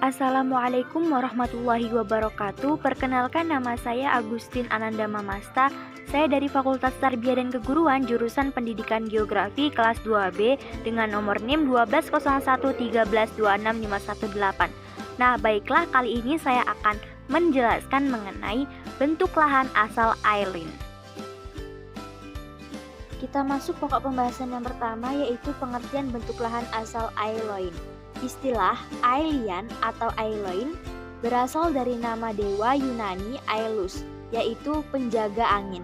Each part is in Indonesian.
Assalamualaikum warahmatullahi wabarakatuh. Perkenalkan, nama saya Agustin Ananda Mamasta. Saya dari Fakultas Tarbiyah dan Keguruan jurusan Pendidikan Geografi kelas 2B dengan nomor NIM 120113265118. Nah, baiklah, kali ini saya akan menjelaskan mengenai bentuk lahan asal Ailin. Kita masuk pokok pembahasan yang pertama, yaitu pengertian bentuk lahan asal Ailoin. Istilah Aelian atau Ailoin berasal dari nama dewa Yunani Aelus, yaitu penjaga angin.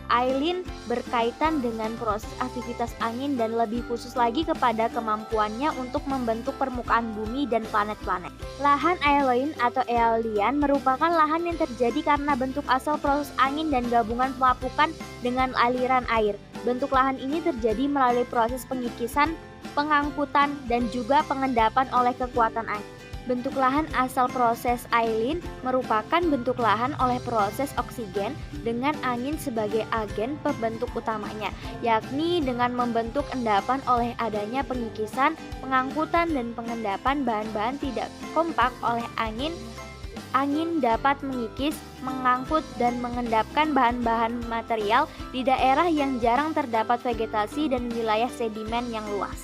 Ailin berkaitan dengan proses aktivitas angin dan lebih khusus lagi kepada kemampuannya untuk membentuk permukaan bumi dan planet-planet. Lahan Ailoin atau Aelian merupakan lahan yang terjadi karena bentuk asal proses angin dan gabungan pelapukan dengan aliran air. Bentuk lahan ini terjadi melalui proses pengikisan, pengangkutan, dan juga pengendapan oleh kekuatan angin. Bentuk lahan asal proses Ailin merupakan bentuk lahan oleh proses oksigen dengan angin sebagai agen pembentuk utamanya, yakni dengan membentuk endapan oleh adanya pengikisan, pengangkutan, dan pengendapan bahan-bahan tidak kompak oleh angin. Angin dapat mengikis, mengangkut, dan mengendapkan bahan-bahan material di daerah yang jarang terdapat vegetasi dan wilayah sedimen yang luas.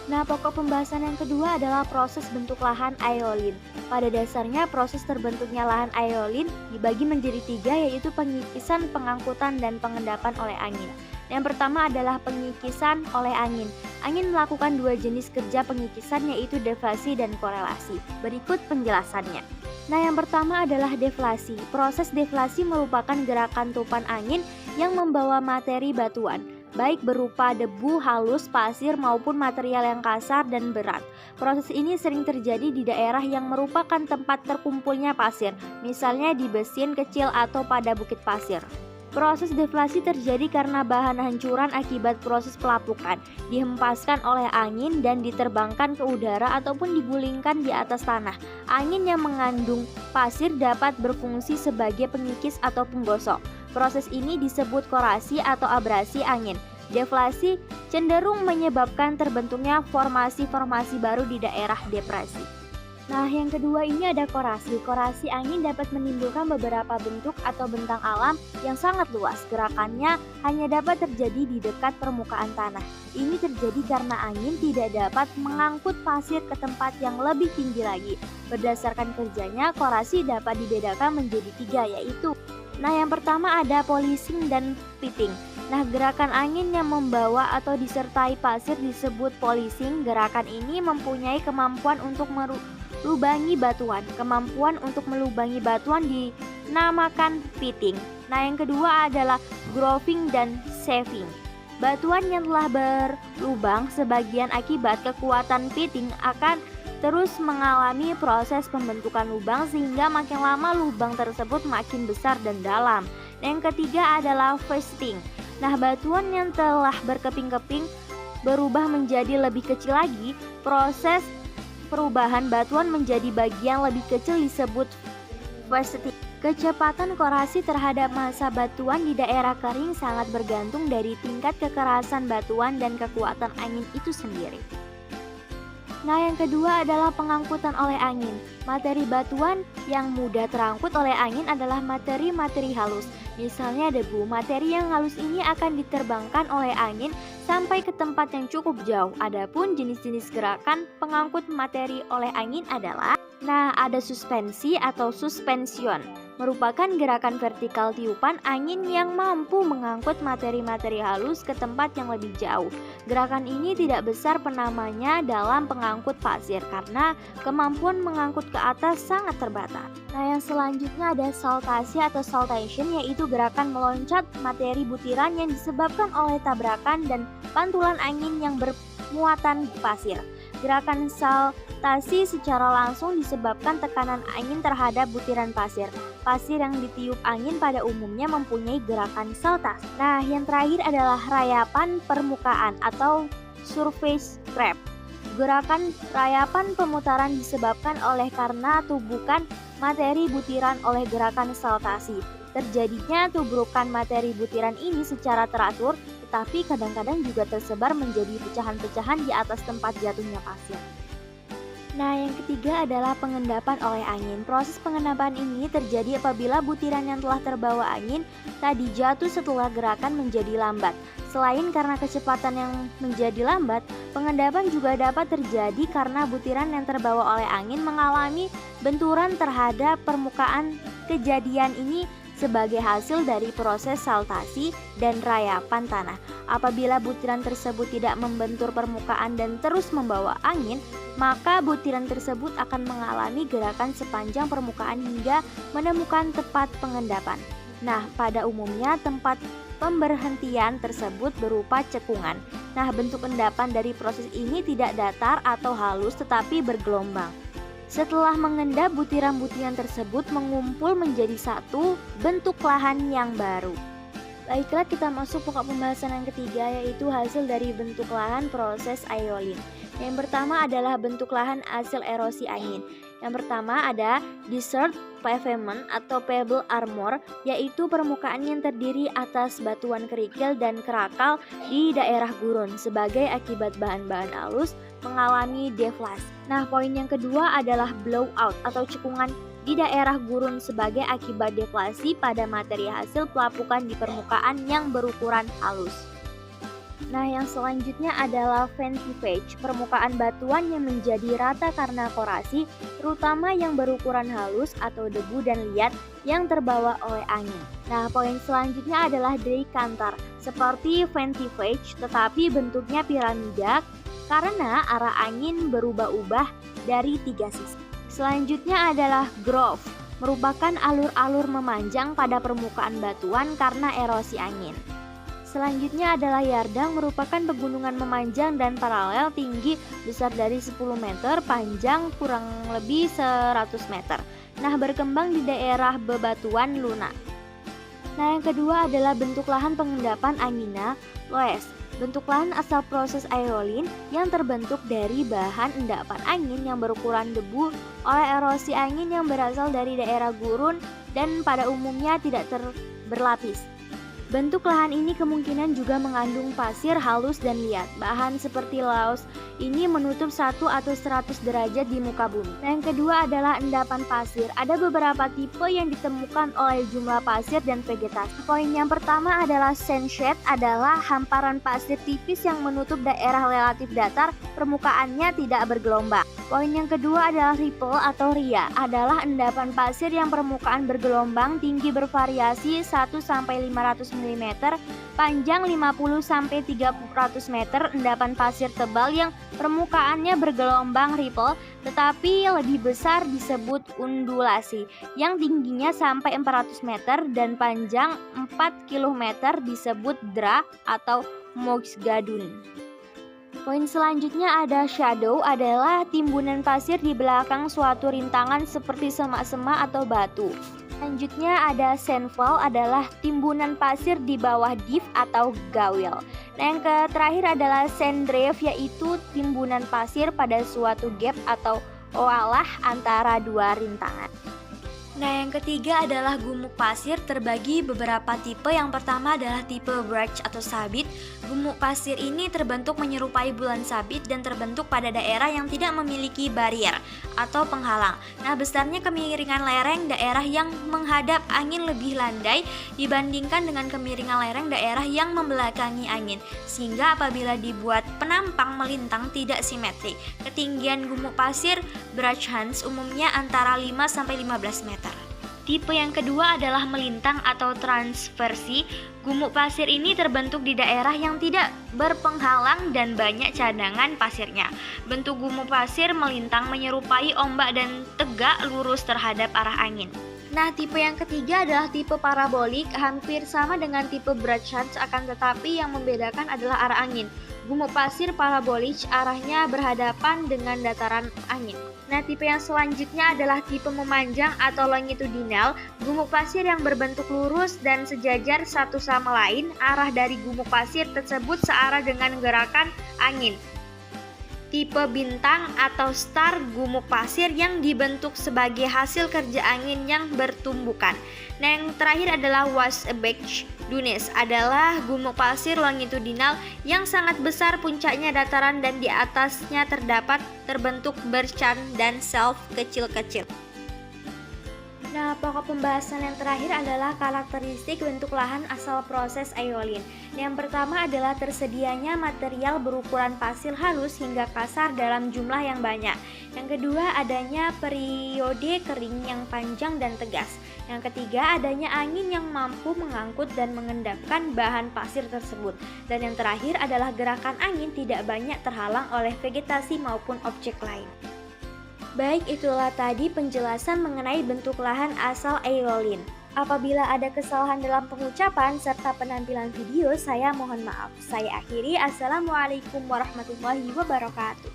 Nah, pokok pembahasan yang kedua adalah proses bentuk lahan aeolin. Pada dasarnya, proses terbentuknya lahan aeolin dibagi menjadi tiga, yaitu pengikisan, pengangkutan, dan pengendapan oleh angin. Yang pertama adalah pengikisan oleh angin. Angin melakukan dua jenis kerja pengikisan, yaitu deflasi dan korelasi. Berikut penjelasannya. Nah, yang pertama adalah deflasi. Proses deflasi merupakan gerakan tupan angin yang membawa materi batuan, baik berupa debu, halus, pasir, maupun material yang kasar dan berat. Proses ini sering terjadi di daerah yang merupakan tempat terkumpulnya pasir, misalnya di besin kecil atau pada bukit pasir. Proses deflasi terjadi karena bahan hancuran akibat proses pelapukan dihempaskan oleh angin dan diterbangkan ke udara ataupun digulingkan di atas tanah. Angin yang mengandung pasir dapat berfungsi sebagai pengikis atau penggosok. Proses ini disebut korasi atau abrasi angin. Deflasi cenderung menyebabkan terbentuknya formasi-formasi baru di daerah depresi. Nah, yang kedua ini ada korasi. Korasi angin dapat menimbulkan beberapa bentuk atau bentang alam yang sangat luas. Gerakannya hanya dapat terjadi di dekat permukaan tanah. Ini terjadi karena angin tidak dapat mengangkut pasir ke tempat yang lebih tinggi lagi. Berdasarkan kerjanya, korasi dapat dibedakan menjadi tiga, yaitu yang pertama ada polishing dan pitting. Nah, gerakan angin yang membawa atau disertai pasir disebut polishing. Gerakan ini mempunyai kemampuan untuk melubangi batuan. Kemampuan untuk melubangi batuan dinamakan pitting. Nah, yang kedua adalah groving dan shaving. Batuan yang telah berlubang sebagian akibat kekuatan pitting akan terus mengalami proses pembentukan lubang sehingga makin lama lubang tersebut makin besar dan dalam. Yang ketiga adalah faceting. Nah, batuan yang telah berkeping-keping berubah menjadi lebih kecil lagi. Proses perubahan batuan menjadi bagian lebih kecil disebut faceting. Kecepatan korasi terhadap massa batuan di daerah kering sangat bergantung dari tingkat kekerasan batuan dan kekuatan angin itu sendiri. Nah, yang kedua adalah pengangkutan oleh angin. Materi batuan yang mudah terangkut oleh angin adalah materi-materi halus. Misalnya debu. Materi yang halus ini akan diterbangkan oleh angin sampai ke tempat yang cukup jauh. Adapun jenis-jenis gerakan pengangkut materi oleh angin adalah ada suspensi atau suspension. Merupakan gerakan vertikal tiupan angin yang mampu mengangkut materi-materi halus ke tempat yang lebih jauh. Gerakan ini tidak besar penamanya dalam pengangkut pasir karena kemampuan mengangkut ke atas sangat terbatas. Nah, yang selanjutnya ada saltasi atau saltation, yaitu gerakan meloncat materi butiran yang disebabkan oleh tabrakan dan pantulan angin yang bermuatan pasir. Gerakan saltasi secara langsung disebabkan tekanan angin terhadap butiran pasir. Pasir yang ditiup angin pada umumnya mempunyai gerakan saltasi. Nah, yang terakhir adalah rayapan permukaan atau surface creep. Gerakan rayapan pemutaran disebabkan oleh karena tubukan materi butiran oleh gerakan saltasi. Terjadinya tubrukan materi butiran ini secara teratur, tetapi kadang-kadang juga tersebar menjadi pecahan-pecahan di atas tempat jatuhnya pasir. Nah, yang ketiga adalah pengendapan oleh angin. Proses pengendapan ini terjadi apabila butiran yang telah terbawa angin tadi jatuh setelah gerakan menjadi lambat. Selain karena kecepatan yang menjadi lambat, pengendapan juga dapat terjadi karena butiran yang terbawa oleh angin mengalami benturan terhadap permukaan. Kejadian ini sebagai hasil dari proses saltasi dan rayapan tanah. Apabila butiran tersebut tidak membentur permukaan dan terus membawa angin, maka butiran tersebut akan mengalami gerakan sepanjang permukaan hingga menemukan tempat pengendapan. Nah, pada umumnya tempat pemberhentian tersebut berupa cekungan. Nah, bentuk endapan dari proses ini tidak datar atau halus tetapi bergelombang. Setelah mengendap, butiran-butiran tersebut mengumpul menjadi satu bentuk lahan yang baru. Baiklah, kita masuk pokok pembahasan yang ketiga, yaitu hasil dari bentuk lahan proses aeolin. Yang pertama adalah bentuk lahan hasil erosi angin. Yang pertama ada desert pavement atau pebble armor, yaitu permukaan yang terdiri atas batuan kerikil dan kerakal di daerah gurun sebagai akibat bahan-bahan halus mengalami deflasi. Nah, poin yang kedua adalah blowout atau cekungan di daerah gurun sebagai akibat deflasi pada materi hasil pelapukan di permukaan yang berukuran halus. Nah, yang selanjutnya adalah ventivage, permukaan batuan yang menjadi rata karena korasi, terutama yang berukuran halus atau debu dan liat yang terbawa oleh angin. Nah, poin selanjutnya adalah decanter, seperti ventivage tetapi bentuknya piramida karena arah angin berubah-ubah dari tiga sisi. Selanjutnya adalah groove, merupakan alur-alur memanjang pada permukaan batuan karena erosi angin. Selanjutnya adalah yardang, merupakan pegunungan memanjang dan paralel, tinggi besar dari 10 meter, panjang kurang lebih 100 meter. Nah, berkembang di daerah bebatuan lunak. Nah, yang kedua adalah bentuk lahan pengendapan angina, loess. Bentuk lahan asal proses aeolin yang terbentuk dari bahan endapan angin yang berukuran debu oleh erosi angin yang berasal dari daerah gurun dan pada umumnya tidak berlapis. Bentuk lahan ini kemungkinan juga mengandung pasir halus dan liat. Bahan seperti laos ini menutup 1 atau 100 derajat di muka bumi. Nah, yang kedua adalah endapan pasir. Ada beberapa tipe yang ditemukan oleh jumlah pasir dan vegetasi. Poin yang pertama adalah sandshed, adalah hamparan pasir tipis yang menutup daerah relatif datar, permukaannya tidak bergelombang. Poin yang kedua adalah ripple atau ria, adalah endapan pasir yang permukaan bergelombang, tinggi bervariasi 1-500 mm, panjang 50-300 meter. Endapan pasir tebal yang permukaannya bergelombang ripple tetapi lebih besar disebut undulasi, yang tingginya sampai 400 meter dan panjang 4 km disebut dra atau moxgadun. Poin selanjutnya ada shadow, adalah timbunan pasir di belakang suatu rintangan seperti semak-semak atau batu. Selanjutnya ada sandfall, adalah timbunan pasir di bawah div atau gawil. Nah, yang terakhir adalah sand drift, yaitu timbunan pasir pada suatu gap atau oalah antara dua rintangan. Nah, yang ketiga adalah gumuk pasir, terbagi beberapa tipe. Yang pertama adalah tipe Brach atau sabit. Gumuk pasir ini terbentuk menyerupai bulan sabit dan terbentuk pada daerah yang tidak memiliki barier atau penghalang. Nah, besarnya kemiringan lereng daerah yang menghadap angin lebih landai dibandingkan dengan kemiringan lereng daerah yang membelakangi angin, sehingga apabila dibuat penampang melintang tidak simetri. Ketinggian gumuk pasir Brachhans umumnya antara 5-15 meter. Tipe yang kedua adalah melintang atau transversi. Gumuk pasir ini terbentuk di daerah yang tidak berpenghalang dan banyak cadangan pasirnya. Bentuk gumuk pasir melintang menyerupai ombak dan tegak lurus terhadap arah angin. Nah, tipe yang ketiga adalah tipe parabolik, hampir sama dengan tipe Brachhans, akan tetapi yang membedakan adalah arah angin. Gumuk pasir parabolik arahnya berhadapan dengan dataran angin. Nah, tipe yang selanjutnya adalah tipe memanjang atau longitudinal. Gumuk pasir yang berbentuk lurus dan sejajar satu sama lain, arah dari gumuk pasir tersebut searah dengan gerakan angin. Tipe bintang atau star, gumuk pasir yang dibentuk sebagai hasil kerja angin yang bertumbukan. Nah, yang terakhir adalah Wasatch, Dunes adalah gumuk pasir longitudinal yang sangat besar, puncaknya dataran dan di atasnya terbentuk berchan dan shelf kecil-kecil. Nah, pokok pembahasan yang terakhir adalah karakteristik bentuk lahan asal proses aeolin. Yang pertama adalah tersedianya material berukuran pasir halus hingga kasar dalam jumlah yang banyak. Yang kedua, adanya periode kering yang panjang dan tegas. Yang ketiga, adanya angin yang mampu mengangkut dan mengendapkan bahan pasir tersebut. Dan yang terakhir adalah gerakan angin tidak banyak terhalang oleh vegetasi maupun objek lain. Baik, itulah tadi penjelasan mengenai bentuk lahan asal aeolin. Apabila ada kesalahan dalam pengucapan serta penampilan video, saya mohon maaf. Saya akhiri. Assalamualaikum warahmatullahi wabarakatuh.